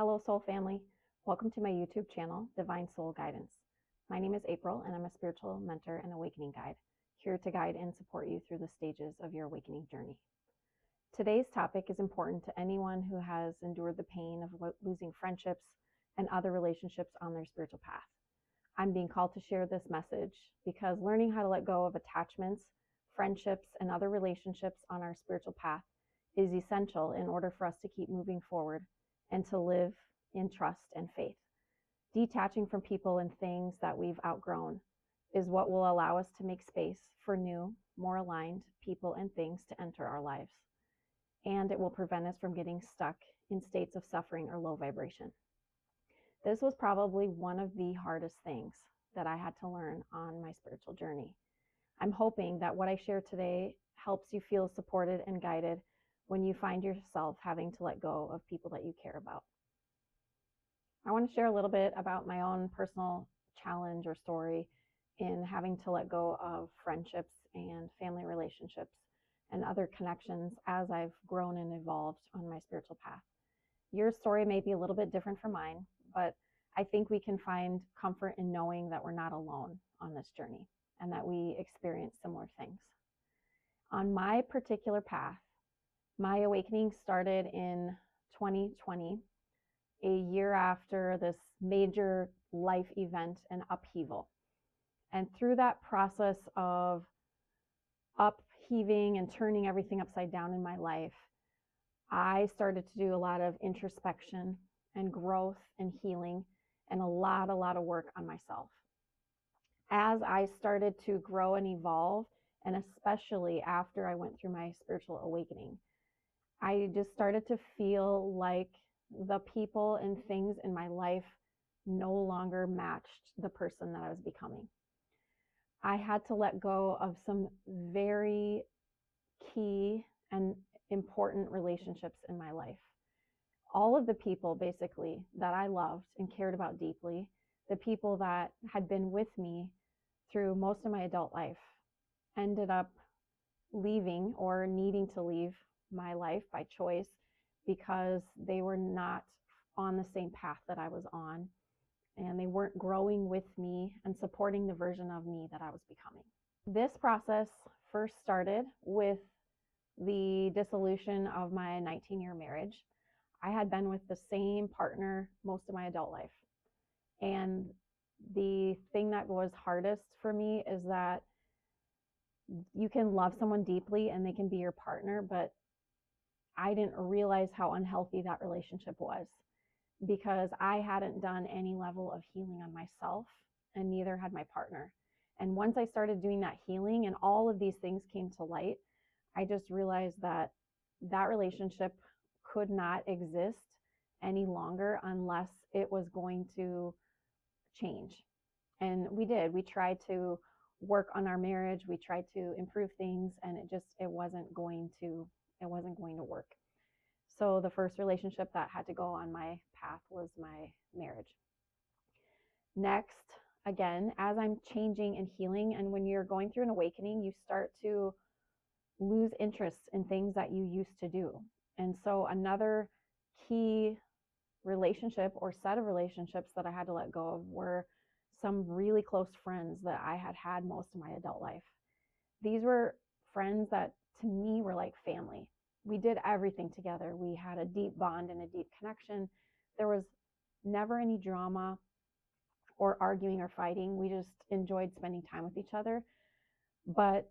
Hello, soul family. Welcome to my YouTube channel, Divine Soul Guidance. My name is April, and I'm a spiritual mentor and awakening guide, here to guide and support you through the stages of your awakening journey. Today's topic is important to anyone who has endured the pain of losing friendships and other relationships on their spiritual path. I'm being called to share this message because learning how to let go of attachments, friendships, and other relationships on our spiritual path is essential in order for us to keep moving forward and to live in trust and faith. Detaching from people and things that we've outgrown is what will allow us to make space for new, more aligned people and things to enter our lives. And it will prevent us from getting stuck in states of suffering or low vibration. This was probably one of the hardest things that I had to learn on my spiritual journey. I'm hoping that what I share today helps you feel supported and guided when you find yourself having to let go of people that you care about. I want to share a little bit about my own personal challenge or story in having to let go of friendships and family relationships and other connections as I've grown and evolved on my spiritual path. Your story may be a little bit different from mine, but I think we can find comfort in knowing that we're not alone on this journey and that we experience similar things. On my particular path, my awakening started in 2020, a year after this major life event and upheaval. And through that process of upheaving and turning everything upside down in my life, I started to do a lot of introspection and growth and healing and a lot of work on myself. As I started to grow and evolve, and especially after I went through my spiritual awakening, I just started to feel like the people and things in my life no longer matched the person that I was becoming. I had to let go of some very key and important relationships in my life. All of the people basically that I loved and cared about deeply, the people that had been with me through most of my adult life, ended up leaving or needing to leave my life by choice because they were not on the same path that I was on, and they weren't growing with me and supporting the version of me that I was becoming. This process first started with the dissolution of my 19-year marriage. I had been with the same partner most of my adult life. And the thing that was hardest for me is that you can love someone deeply and they can be your partner, but I didn't realize how unhealthy that relationship was because I hadn't done any level of healing on myself, and neither had my partner. And once I started doing that healing and all of these things came to light, I just realized that that relationship could not exist any longer unless it was going to change. And we did. We tried to work on our marriage. We tried to improve things, and it wasn't going to work. So the first relationship that had to go on my path was my marriage. Next, again, as I'm changing and healing, and when you're going through an awakening, you start to lose interest in things that you used to do. And so another key relationship or set of relationships that I had to let go of were some really close friends that I had had most of my adult life. These were friends that to me were like family. We did everything together. We had a deep bond and a deep connection. There was never any drama or arguing or fighting. We just enjoyed spending time with each other. But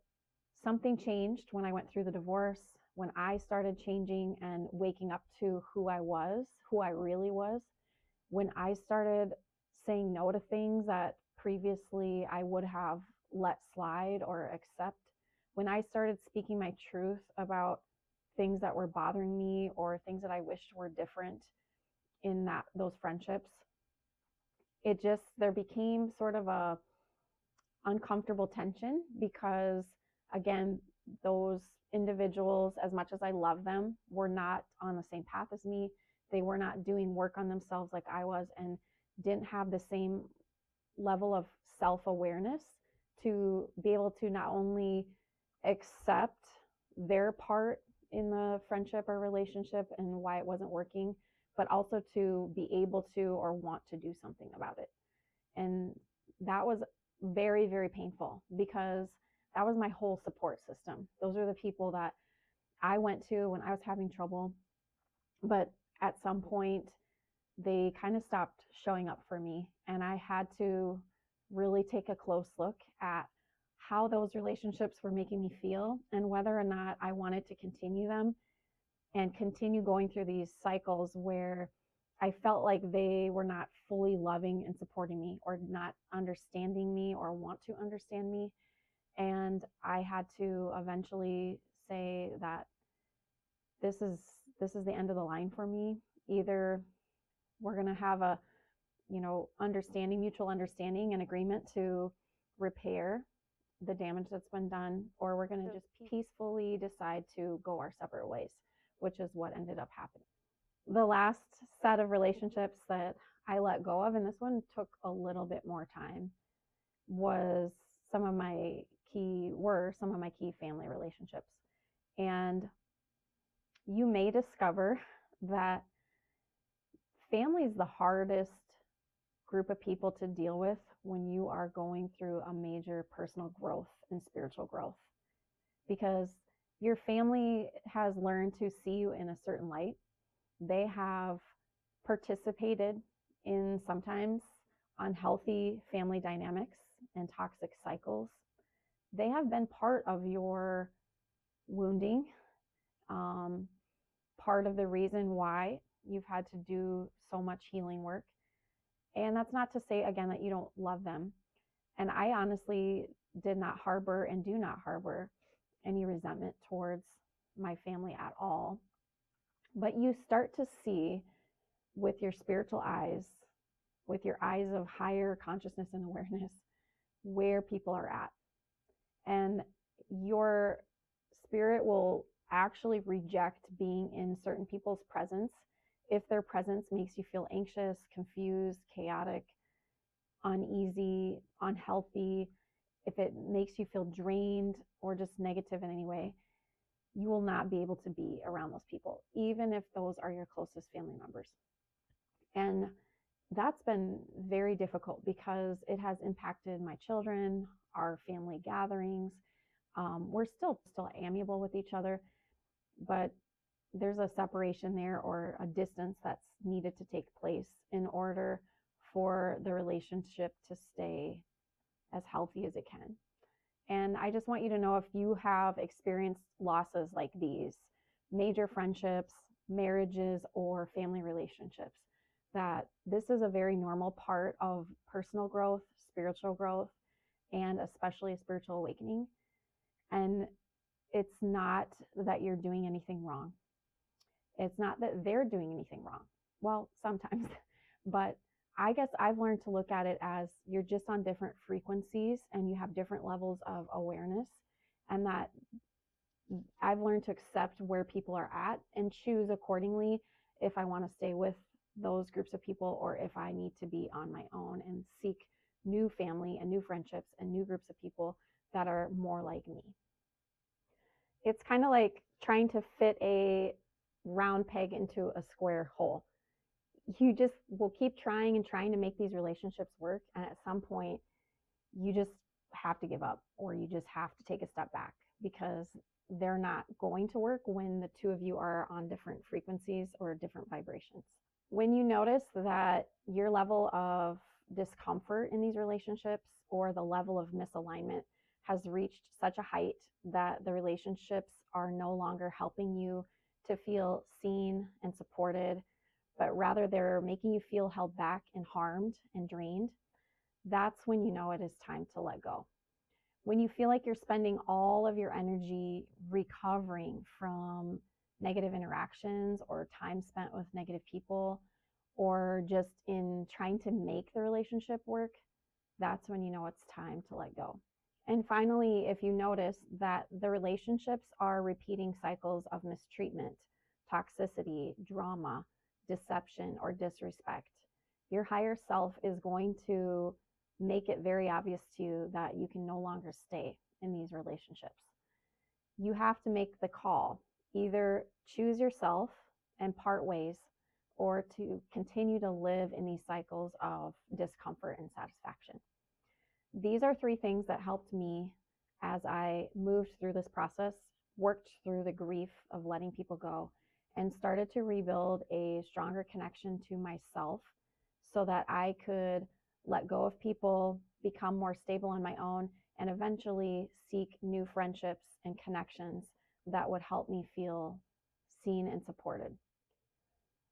something changed when I went through the divorce, when I started changing and waking up to who I was, who I really was, when I started saying no to things that previously I would have let slide or accept, when I started speaking my truth about things that were bothering me or things that I wished were different in those friendships, there became sort of a uncomfortable tension because, again, those individuals, as much as I love them, were not on the same path as me. They were not doing work on themselves like I was, and didn't have the same level of self-awareness to be able to not only accept their part in the friendship or relationship and why it wasn't working, but also to be able to or want to do something about it. And that was very, very painful because that was my whole support system. Those are the people that I went to when I was having trouble. But at some point, they kind of stopped showing up for me. And I had to really take a close look at how those relationships were making me feel and whether or not I wanted to continue them and continue going through these cycles where I felt like they were not fully loving and supporting me or not understanding me or want to understand me. And I had to eventually say that this is the end of the line for me. Either we're going to have a mutual understanding and agreement to repair the damage that's been done, or we're going to just peacefully decide to go our separate ways, which is what ended up happening. The last set of relationships that I let go of, and this one took a little bit more time, was some of my key family relationships. And you may discover that family is the hardest group of people to deal with when you are going through a major personal growth and spiritual growth, because your family has learned to see you in a certain light. They have participated in sometimes unhealthy family dynamics and toxic cycles. They have been part of your wounding, part of the reason why you've had to do so much healing work. And that's not to say, again, that you don't love them. And I honestly did not harbor and do not harbor any resentment towards my family at all. But you start to see with your spiritual eyes, with your eyes of higher consciousness and awareness, where people are at. And your spirit will actually reject being in certain people's presence if their presence makes you feel anxious, confused, chaotic, uneasy, unhealthy. If it makes you feel drained or just negative in any way, you will not be able to be around those people, even if those are your closest family members. And that's been very difficult because it has impacted my children, our family gatherings. We're still amiable with each other, but there's a separation there or a distance that's needed to take place in order for the relationship to stay as healthy as it can. And I just want you to know, if you have experienced losses like these, major friendships, marriages, or family relationships, that this is a very normal part of personal growth, spiritual growth, and especially a spiritual awakening. And it's not that you're doing anything wrong. It's not that they're doing anything wrong. Well, sometimes, but I guess I've learned to look at it as you're just on different frequencies and you have different levels of awareness, and that I've learned to accept where people are at and choose accordingly if I want to stay with those groups of people or if I need to be on my own and seek new family and new friendships and new groups of people that are more like me. It's kind of like trying to fit a round peg into a square hole. You just will keep trying and trying to make these relationships work, and at some point you just have to give up, or you just have to take a step back, because they're not going to work when the two of you are on different frequencies or different vibrations. When you notice that your level of discomfort in these relationships or the level of misalignment has reached such a height that the relationships are no longer helping you to feel seen and supported, but rather they're making you feel held back and harmed and drained, that's when you know it is time to let go. When you feel like you're spending all of your energy recovering from negative interactions or time spent with negative people, or just in trying to make the relationship work, that's when you know it's time to let go. And finally, if you notice that the relationships are repeating cycles of mistreatment, toxicity, drama, deception, or disrespect, your higher self is going to make it very obvious to you that you can no longer stay in these relationships. You have to make the call. Either choose yourself and part ways, or to continue to live in these cycles of discomfort and satisfaction. These are three things that helped me as I moved through this process, worked through the grief of letting people go, and started to rebuild a stronger connection to myself so that I could let go of people, become more stable on my own, and eventually seek new friendships and connections that would help me feel seen and supported.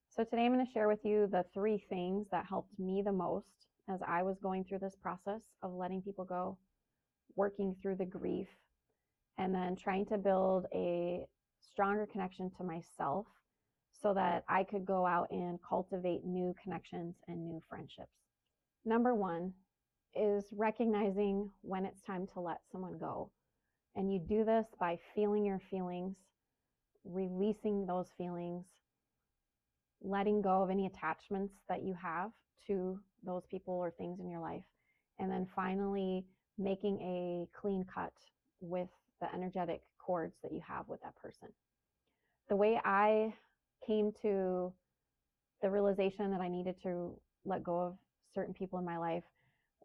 So today I'm going to share with you the three things that helped me the most as I was going through this process of letting people go, working through the grief, and then trying to build a stronger connection to myself so that I could go out and cultivate new connections and new friendships. Number one is recognizing when it's time to let someone go. And you do this by feeling your feelings, releasing those feelings, letting go of any attachments that you have to those people or things in your life, and then finally making a clean cut with the energetic cords that you have with that person. The way I came to the realization that I needed to let go of certain people in my life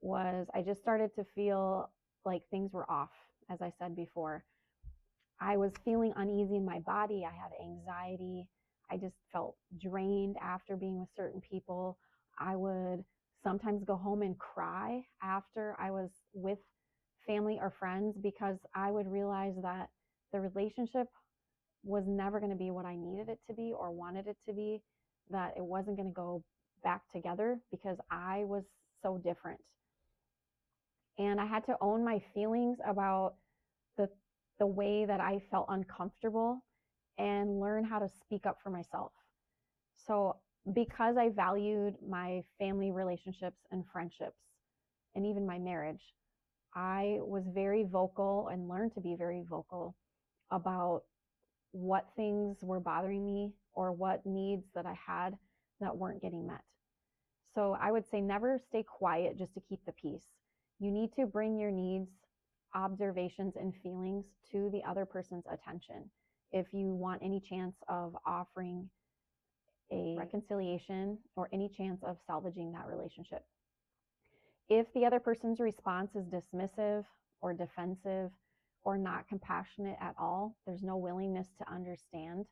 was I just started to feel like things were off, as I said before. I was feeling uneasy in my body. I had anxiety. I just felt drained after being with certain people. I would sometimes go home and cry after I was with family or friends because I would realize that the relationship was never going to be what I needed it to be or wanted it to be, that it wasn't going to go back together because I was so different. And I had to own my feelings about the way that I felt uncomfortable and learn how to speak up for myself. So because I valued my family relationships and friendships and even my marriage, I was very vocal and learned to be very vocal about what things were bothering me or what needs that I had that weren't getting met. So I would say never stay quiet just to keep the peace. You need to bring your needs, observations, and feelings to the other person's attention if you want any chance of offering a reconciliation or any chance of salvaging that relationship. If the other person's response is dismissive or defensive or not compassionate at all, there's no willingness to understand,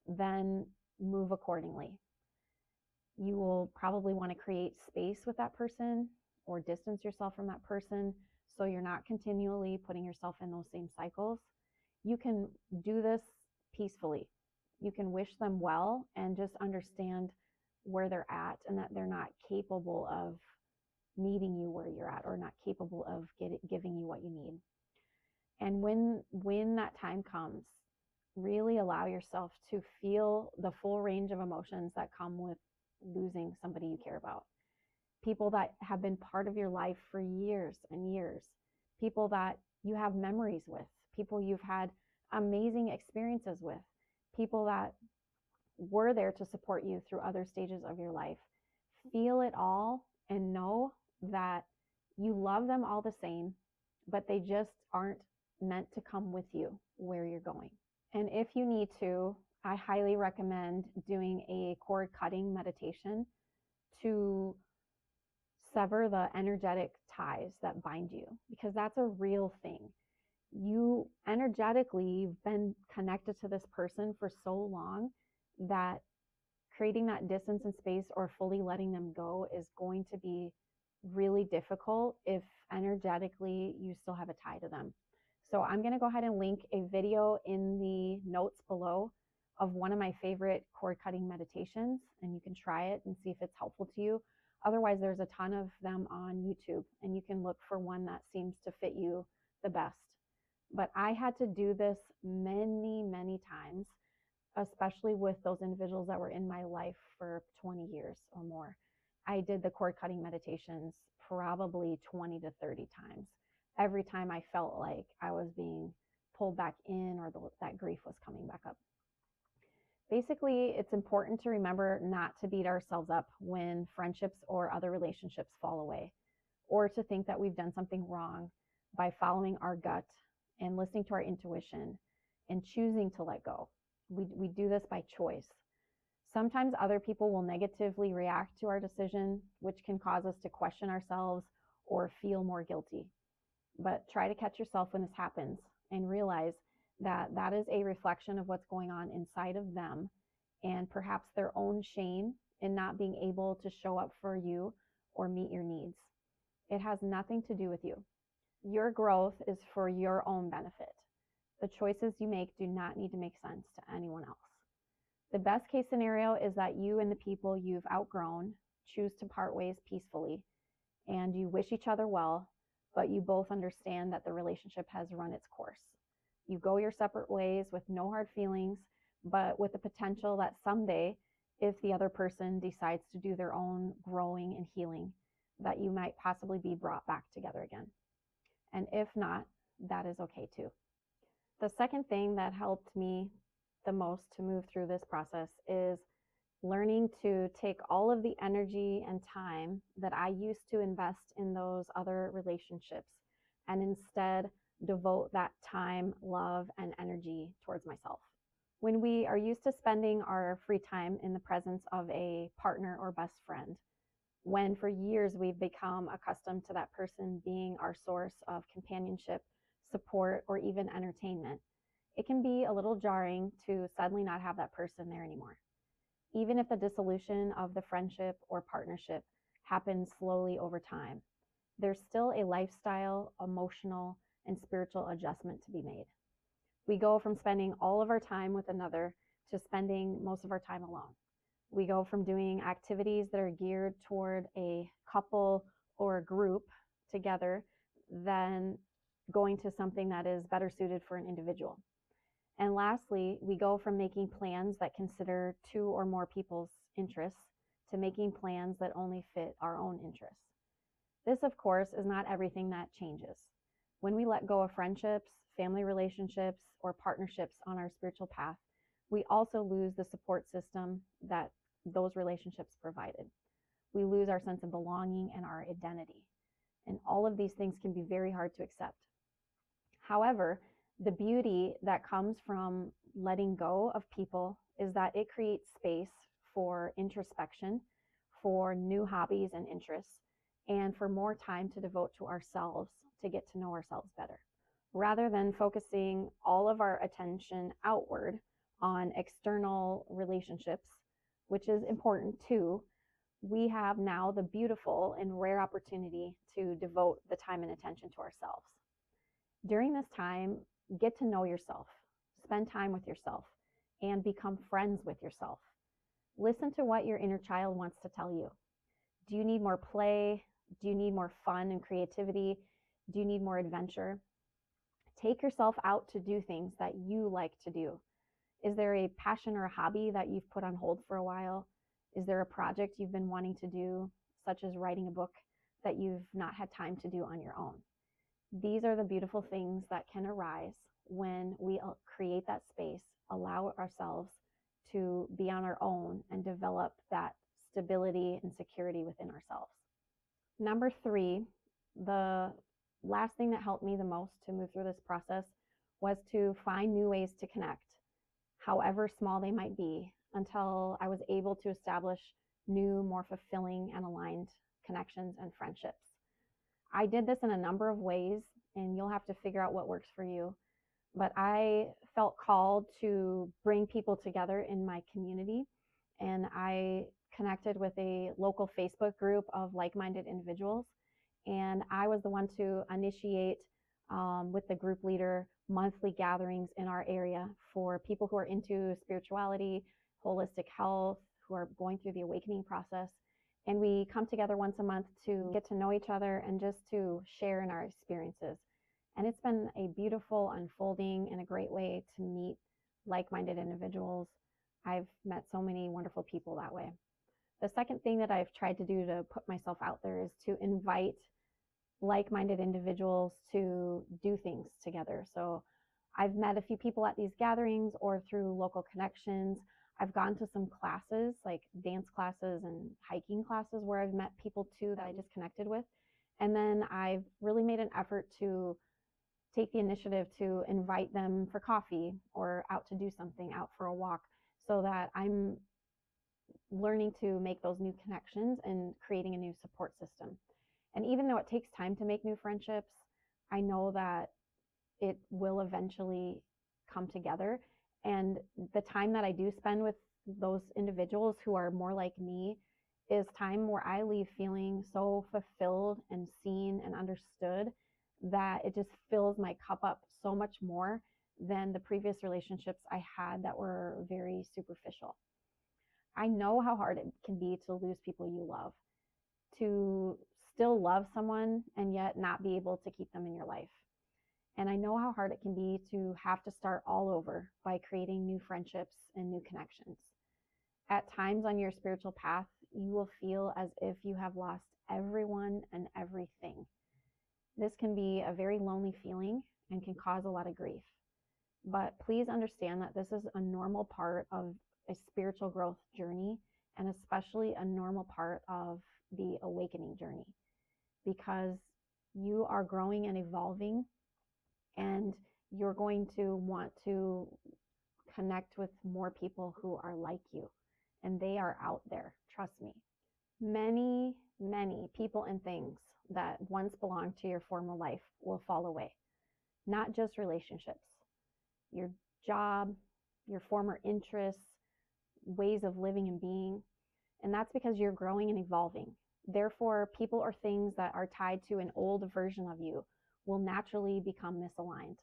then move accordingly. You will probably want to create space with that person or distance yourself from that person so you're not continually putting yourself in those same cycles. You can do this peacefully. You can wish them well and just understand where they're at and that they're not capable of meeting you where you're at or not capable of giving you what you need. And when that time comes, really allow yourself to feel the full range of emotions that come with losing somebody you care about. People that have been part of your life for years and years, people that you have memories with, people you've had amazing experiences with, people that were there to support you through other stages of your life. Feel it all and know that you love them all the same, but they just aren't meant to come with you where you're going. And if you need to, I highly recommend doing a cord cutting meditation to sever the energetic ties that bind you, because that's a real thing. You energetically, you've been connected to this person for so long that creating that distance and space or fully letting them go is going to be really difficult if energetically you still have a tie to them. So I'm going to go ahead and link a video in the notes below of one of my favorite cord cutting meditations, and you can try it and see if it's helpful to you. Otherwise, there's a ton of them on YouTube, and you can look for one that seems to fit you the best. But I had to do this many, many times, especially with those individuals that were in my life for 20 years or more. I did the cord cutting meditations probably 20 to 30 times. Every time I felt like I was being pulled back in or that grief was coming back up. Basically, it's important to remember not to beat ourselves up when friendships or other relationships fall away, or to think that we've done something wrong by following our gut and listening to our intuition and choosing to let go. We do this by choice. Sometimes other people will negatively react to our decision, which can cause us to question ourselves or feel more guilty. But try to catch yourself when this happens and realize that that is a reflection of what's going on inside of them and perhaps their own shame in not being able to show up for you or meet your needs. It has nothing to do with you. Your growth is for your own benefit. The choices you make do not need to make sense to anyone else. The best case scenario is that you and the people you've outgrown choose to part ways peacefully, and you wish each other well, but you both understand that the relationship has run its course. You go your separate ways with no hard feelings, but with the potential that someday, if the other person decides to do their own growing and healing, that you might possibly be brought back together again. And if not, that is okay too. The second thing that helped me the most to move through this process is learning to take all of the energy and time that I used to invest in those other relationships and instead devote that time, love, and energy towards myself. When we are used to spending our free time in the presence of a partner or best friend, when for years we've become accustomed to that person being our source of companionship, support, or even entertainment, it can be a little jarring to suddenly not have that person there anymore. Even if the dissolution of the friendship or partnership happens slowly over time, there's still a lifestyle, emotional, and spiritual adjustment to be made. We go from spending all of our time with another to spending most of our time alone. We go from doing activities that are geared toward a couple or a group together than going to something that is better suited for an individual. And lastly, we go from making plans that consider 2 or more people's interests to making plans that only fit our own interests. This, of course, is not everything that changes. When we let go of friendships, family relationships, or partnerships on our spiritual path, we also lose the support system that those relationships provided. We lose our sense of belonging and our identity. And all of these things can be very hard to accept. However, the beauty that comes from letting go of people is that it creates space for introspection, for new hobbies and interests, and for more time to devote to ourselves to get to know ourselves better. Rather than focusing all of our attention outward on external relationships, which is important too, we have now the beautiful and rare opportunity to devote the time and attention to ourselves. During this time, get to know yourself, spend time with yourself, and become friends with yourself. Listen to what your inner child wants to tell you. Do you need more play? Do you need more fun and creativity? Do you need more adventure? Take yourself out to do things that you like to do. Is there a passion or a hobby that you've put on hold for a while? Is there a project you've been wanting to do, such as writing a book, that you've not had time to do on your own? These are the beautiful things that can arise when we create that space, allow ourselves to be on our own and develop that stability and security within ourselves. Number 3, the last thing that helped me the most to move through this process was to find new ways to connect, however small they might be, until I was able to establish new, more fulfilling and aligned connections and friendships. I did this in a number of ways, and you'll have to figure out what works for you. But I felt called to bring people together in my community, and I connected with a local Facebook group of like-minded individuals, and I was the one to initiate with the group leader monthly gatherings in our area for people who are into spirituality, holistic health, who are going through the awakening process. And we come together once a month to get to know each other and just to share in our experiences. And it's been a beautiful unfolding and a great way to meet like-minded individuals. I've met so many wonderful people that way. The second thing that I've tried to do to put myself out there is to invite like-minded individuals to do things together. So I've met a few people at these gatherings or through local connections. I've gone to some classes, like dance classes and hiking classes, where I've met people too that I just connected with. And then I've really made an effort to take the initiative to invite them for coffee or out to do something, out for a walk, so that I'm learning to make those new connections and creating a new support system. And even though it takes time to make new friendships, I know that it will eventually come together. And the time that I do spend with those individuals who are more like me is time where I leave feeling so fulfilled and seen and understood that it just fills my cup up so much more than the previous relationships I had that were very superficial. I know how hard it can be to lose people you love, to still love someone and yet not be able to keep them in your life. And I know how hard it can be to have to start all over by creating new friendships and new connections. At times on your spiritual path, you will feel as if you have lost everyone and everything. This can be a very lonely feeling and can cause a lot of grief. But please understand that this is a normal part of a spiritual growth journey, and especially a normal part of the awakening journey, because you are growing and evolving, and you're going to want to connect with more people who are like you, and they are out there. Trust me. Many, many people and things that once belonged to your former life will fall away. Not just relationships, your job, your former interests, ways of living and being. And that's because you're growing and evolving. Therefore, people or things that are tied to an old version of you will naturally become misaligned.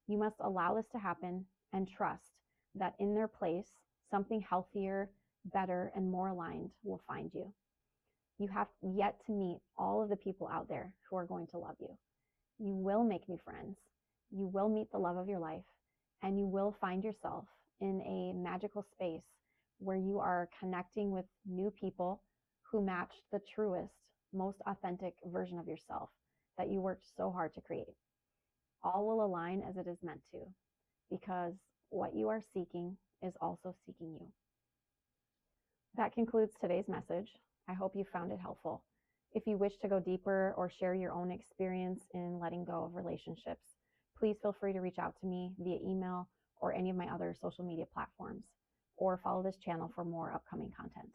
You must allow this to happen and trust that in their place, something healthier, better, and more aligned will find you. You have yet to meet all of the people out there who are going to love you. You will make new friends. You will meet the love of your life, and you will find yourself in a magical space where you are connecting with new people who match the truest, most authentic version of yourself that you worked so hard to create. All will align as it is meant to, because what you are seeking is also seeking you. That concludes today's message. I hope you found it helpful. If you wish to go deeper or share your own experience in letting go of relationships, please feel free to reach out to me via email or any of my other social media platforms, or follow this channel for more upcoming content.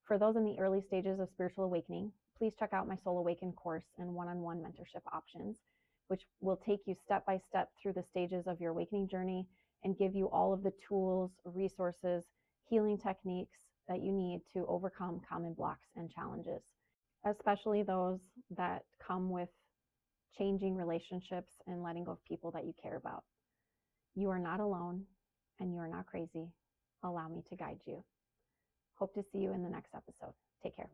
For those in the early stages of spiritual awakening, please check out my Soul Awaken course and one-on-one mentorship options, which will take you step by step through the stages of your awakening journey and give you all of the tools, resources, healing techniques that you need to overcome common blocks and challenges, especially those that come with changing relationships and letting go of people that you care about. You are not alone, and you are not crazy. Allow me to guide you. Hope to see you in the next episode. Take care.